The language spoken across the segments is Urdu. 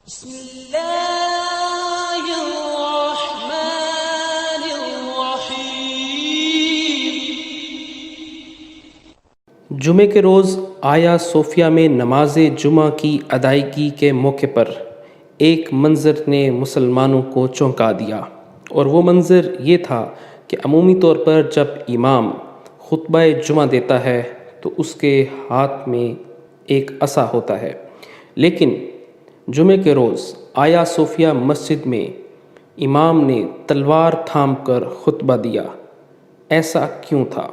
بسم اللہ الرحمن الرحیم۔ جمعے کے روز آیا صوفیہ میں نماز جمعہ کی ادائیگی کے موقع پر ایک منظر نے مسلمانوں کو چونکا دیا، اور وہ منظر یہ تھا کہ عمومی طور پر جب امام خطبہ جمعہ دیتا ہے تو اس کے ہاتھ میں ایک عصا ہوتا ہے، لیکن جمعے کے روز آیا صوفیہ مسجد میں امام نے تلوار تھام کر خطبہ دیا۔ ایسا کیوں تھا؟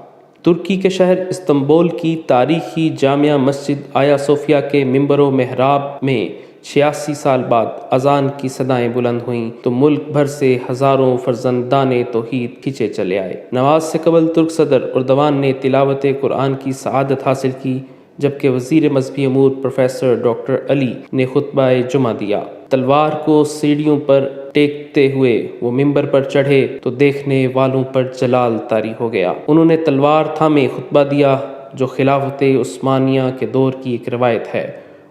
ترکی کے شہر استنبول کی تاریخی جامع مسجد آیا صوفیہ کے ممبر و محراب میں 86 سال بعد اذان کی صدائیں بلند ہوئیں تو ملک بھر سے ہزاروں فرزندان توحید کھنچے چلے آئے۔ نماز سے قبل ترک صدر اردوان نے تلاوت قرآن کی سعادت حاصل کی، جبکہ وزیر مذہبی امور پروفیسر ڈاکٹر علی نے خطبہ جمعہ دیا۔ تلوار کو سیڑھیوں پر ٹیکتے ہوئے وہ ممبر پر چڑھے تو دیکھنے والوں پر جلال طاری ہو گیا۔ انہوں نے تلوار تھامے خطبہ دیا، جو خلافت عثمانیہ کے دور کی ایک روایت ہے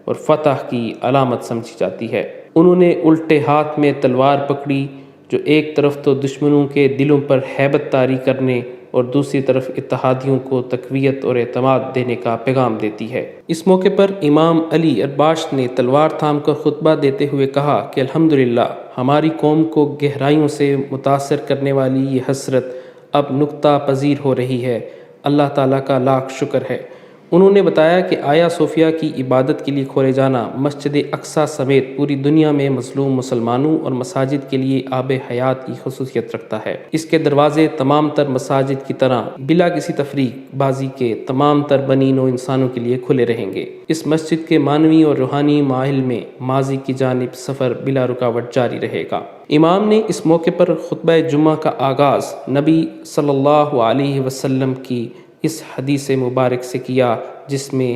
اور فتح کی علامت سمجھی جاتی ہے۔ انہوں نے الٹے ہاتھ میں تلوار پکڑی، جو ایک طرف تو دشمنوں کے دلوں پر ہیبت طاری کرنے اور دوسری طرف اتحادیوں کو تقویت اور اعتماد دینے کا پیغام دیتی ہے۔ اس موقع پر امام علی ارباش نے تلوار تھام کر خطبہ دیتے ہوئے کہا کہ الحمدللہ، ہماری قوم کو گہرائیوں سے متاثر کرنے والی یہ حسرت اب نکتہ پذیر ہو رہی ہے۔ اللہ تعالیٰ کا لاکھ شکر ہے۔ انہوں نے بتایا کہ آیا صوفیہ کی عبادت کے لیے کھولے جانا مسجد اقصیٰ سمیت پوری دنیا میں مظلوم مسلمانوں اور مساجد کے لیے آب حیات کی خصوصیت رکھتا ہے۔ اس کے دروازے تمام تر مساجد کی طرح بلا کسی تفریق بازی کے تمام تر بنی نوع انسانوں کے لیے کھلے رہیں گے۔ اس مسجد کے معنوی اور روحانی ماحول میں ماضی کی جانب سفر بلا رکاوٹ جاری رہے گا۔ امام نے اس موقع پر خطبہ جمعہ کا آغاز نبی صلی اللہ علیہ وسلم کی اس حدیث مبارک سے کیا، جس میں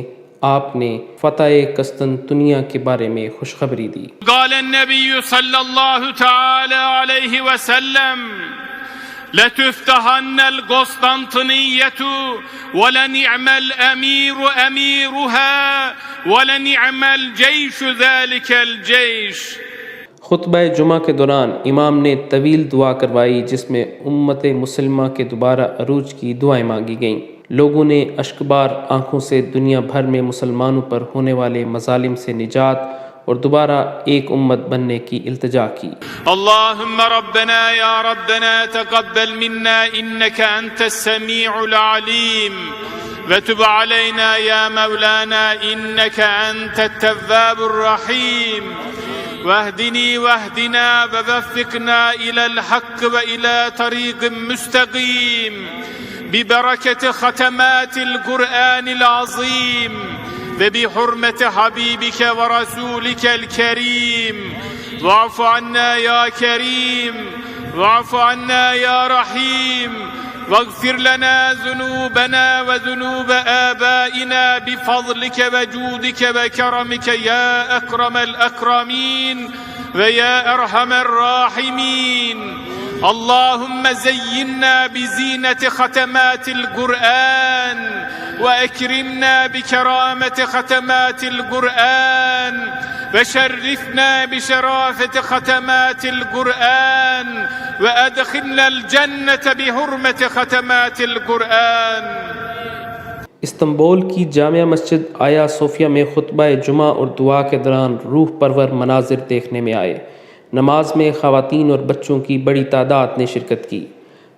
آپ نے فتح قسطنطنیہ کے بارے میں خوشخبری دی۔ قال النبی صلی اللہ تعالی علیہ وسلم لتفتحن القسطنطنیة ولنعم الامیر امیرها ولنعم الجیش ذلك الجیش۔ خطبہ جمعہ کے دوران امام نے طویل دعا کروائی، جس میں امت مسلمہ کے دوبارہ عروج کی دعائیں مانگی گئیں۔ لوگوں نے اشکبار آنکھوں سے دنیا بھر میں مسلمانوں پر ہونے والے مظالم سے نجات اور دوبارہ ایک امت بننے کی التجا کی۔ اللہم ربنا یا ربنا تقبل منا انك انت السمیع العلیم وتب علینا یا مولانا انك انت التواب الرحیم واهدني واهدنا ووفقنا إلى الحق وإلى طريق مستقيم ببركة ختمات القرآن العظيم وبحرمة حبيبك ورسولك الكريم واعف عنا يا كريم واعف عنا يا رحيم واغفر لنا ذنوبنا وذنوب آبائنا بفضلك وجودك وكرمك يا أكرم الأكرمين ويا أرحم الراحمين۔ اللهم زينا بزينة ختمات القرآن وأكرمنا بكرامة ختمات القرآن وشرفنا بشرافة ختمات القرآن وأدخلنا الجنة بحرمة ختمات القرآن۔ استنبول کی جامع مسجد آیا صوفیہ میں خطبہ جمعہ اور دعا کے دوران روح پرور مناظر دیکھنے میں آئے۔ نماز میں خواتین اور بچوں کی بڑی تعداد نے شرکت کی۔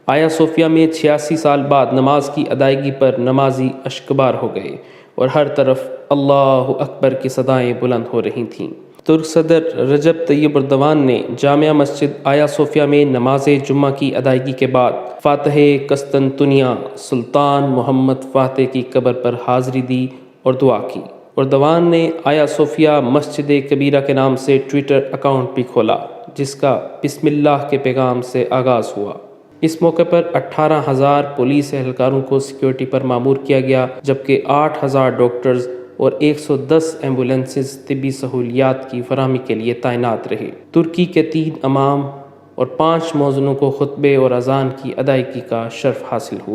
آیا صوفیہ میں 86 سال بعد نماز کی ادائیگی پر نمازی اشکبار ہو گئے اور ہر طرف اللہ اکبر کی صدائیں بلند ہو رہی تھیں۔ ترک صدر رجب طیب اردوان نے جامع مسجد آیا صوفیہ میں نماز جمعہ کی ادائیگی کے بعد فاتح قسطنطنیہ سلطان محمد فاتح کی قبر پر حاضری دی اور دعا کی۔ اردوان نے آیا صوفیہ مسجد کبیرہ کے نام سے ٹویٹر اکاؤنٹ بھی کھولا، جس کا بسم اللہ کے پیغام سے آغاز ہوا۔ اس موقع پر 18,000 پولیس اہلکاروں کو سیکیورٹی پر مامور کیا گیا، جبکہ 8,000 ڈاکٹرز اور 110 ایمبولینسز طبی سہولیات کی فراہمی کے لیے تعینات رہے۔ ترکی کے 3 امام اور 5 مؤذنوں کو خطبے اور اذان کی ادائیگی کا شرف حاصل ہوا۔